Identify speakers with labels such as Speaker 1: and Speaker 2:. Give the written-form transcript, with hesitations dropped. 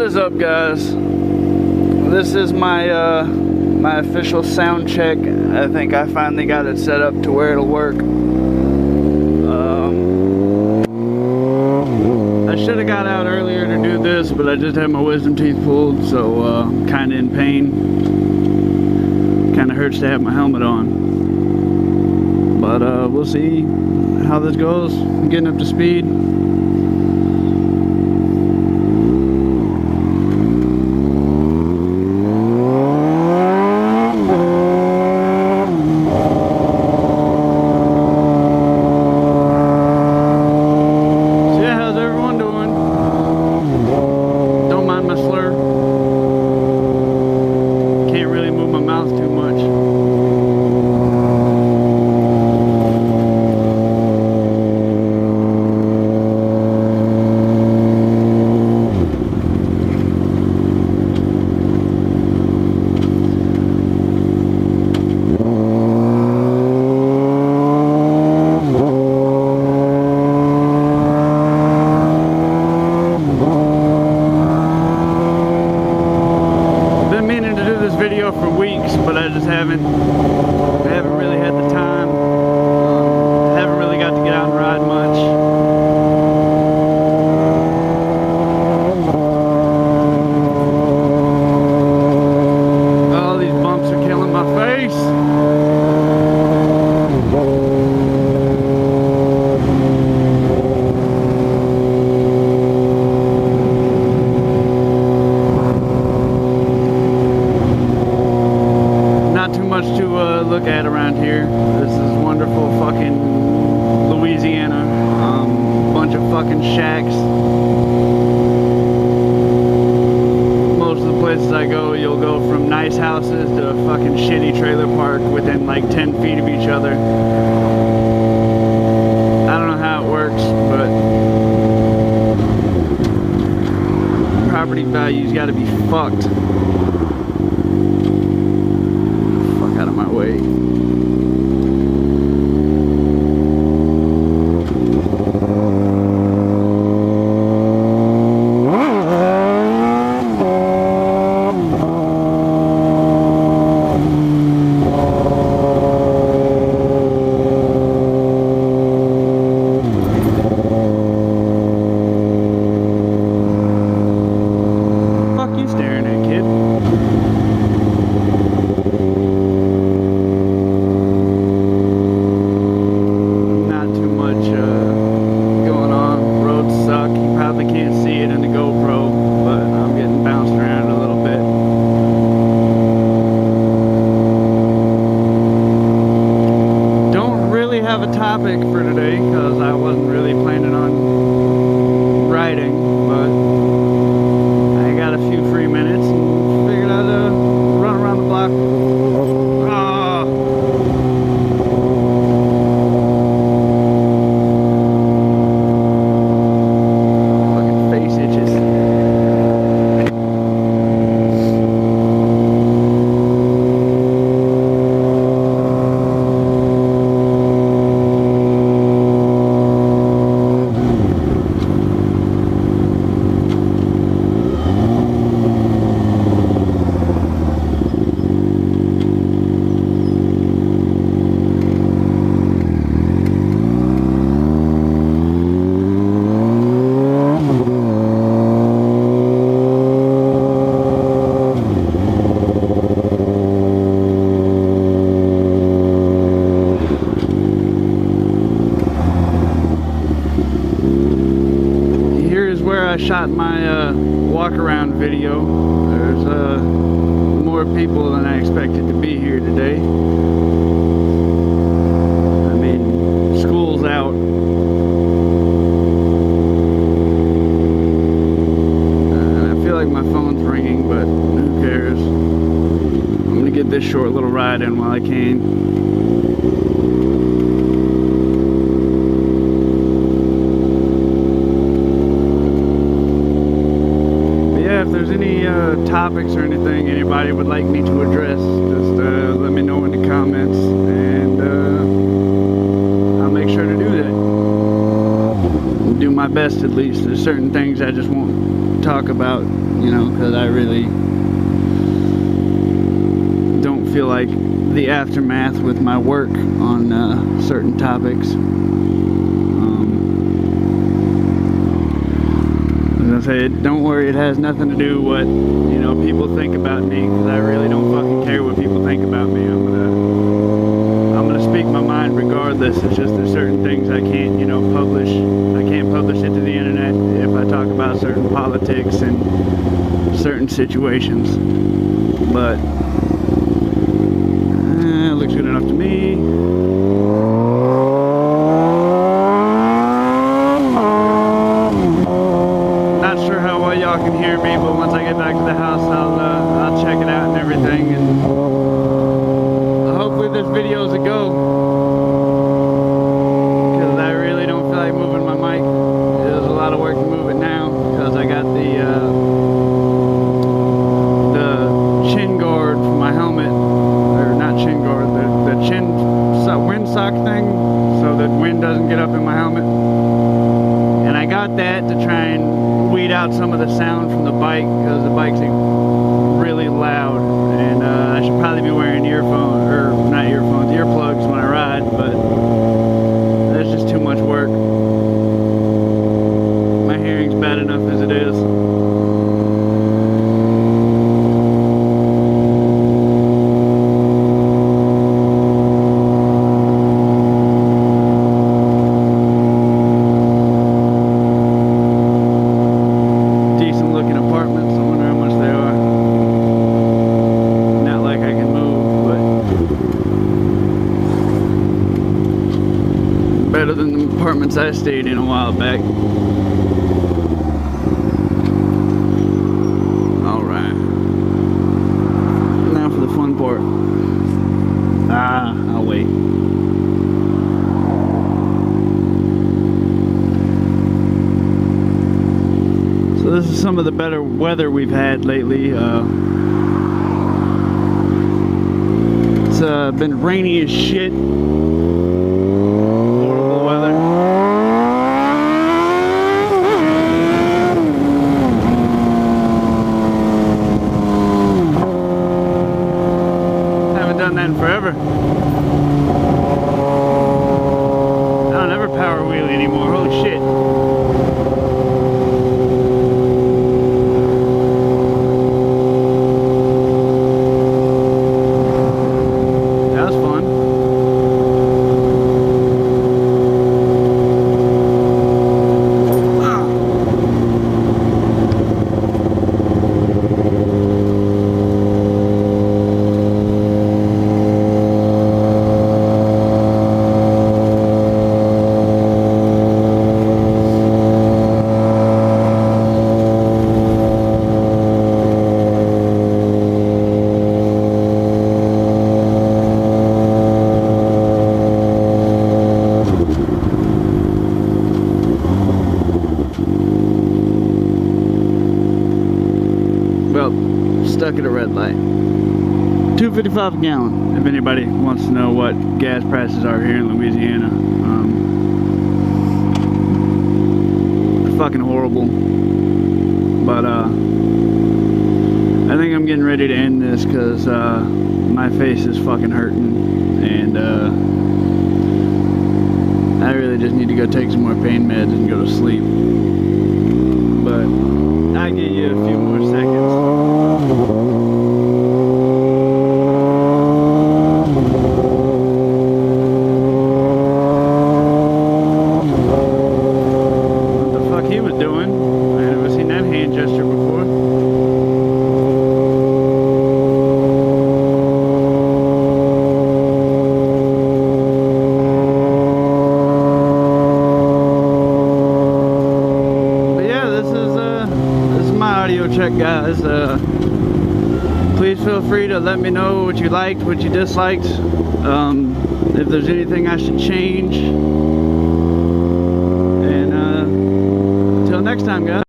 Speaker 1: is up, guys? This is my my official sound check. I think I finally got it set up to where it'll work. I should have got out earlier to do this, but I just had my wisdom teeth pulled, so I'm kind of in pain. Kind of hurts to have my helmet on, but we'll see how this goes. I'm getting up to speed. For weeks, but I just haven't really had the time. Haven't really got to get out and ride much. Oh, these bumps are killing my face. Look at around here. This is wonderful fucking Louisiana. Bunch of fucking shacks. Most of the places I go, you'll go from nice houses to a fucking shitty trailer park within like 10 feet of each other. I don't know how it works, but property values gotta be fucked. Out of my way. Fuck you staring at, kid? Have a topic for today because I wasn't really planning on writing, but I got a few free minutes and figured I'd run around the block. Fucking face itches. I shot my walk around video. There's more people than I expected to be here today. I mean, school's out. I feel like my phone's ringing, but who cares? I'm gonna get this short little ride in while I can. If there's any topics or anything anybody would like me to address, just let me know in the comments, and I'll make sure to do that. Do my my best at least. There's certain things I just won't talk about, you know, because I really don't feel like the aftermath with my work on certain topics. As I say, don't worry, it has nothing to do what, you know, people think about me, because I really don't fucking care what people think about me. I'm gonna speak my mind regardless. It's just there's certain things I can't, you know, publish. I can't publish it to the internet if I talk about certain politics and certain situations. But it looks good enough to me. Not sure how well y'all can hear me, but once I get back to the house, I'll check it out and everything, and hopefully this video's a go, because I really don't feel like moving my mic. It was a lot of work to move it now, because I got the chin guard for my helmet, or not chin guard, the chin windsock thing, so that wind doesn't get up in my helmet. And I got that to try and weed out some of the sound from the bike, because the bike's really loud, and I should probably be wearing earphones, or not earphones, earplugs when I ride, but that's just too much work. My hearing's bad enough as it is. Better than the apartments I stayed in a while back. Alright. Now for the fun part. I'll wait. So this is some of the better weather we've had lately. It's been rainy as shit. Done that in forever. I don't ever power wheelie anymore. Holy shit. That was fun. Well, stuck at a red light. $2.55 a gallon, if anybody wants to know what gas prices are here in Louisiana. They're fucking horrible. But I think I'm getting ready to end this, because my face is fucking hurting, and I really just need to go take some more pain meds and go to sleep. But I'll give you a few more seconds. What the fuck he was doing? I never seen that hand gesture before. Check, guys. Please feel free to let me know what you liked, what you disliked, if there's anything I should change, and until next time, guys.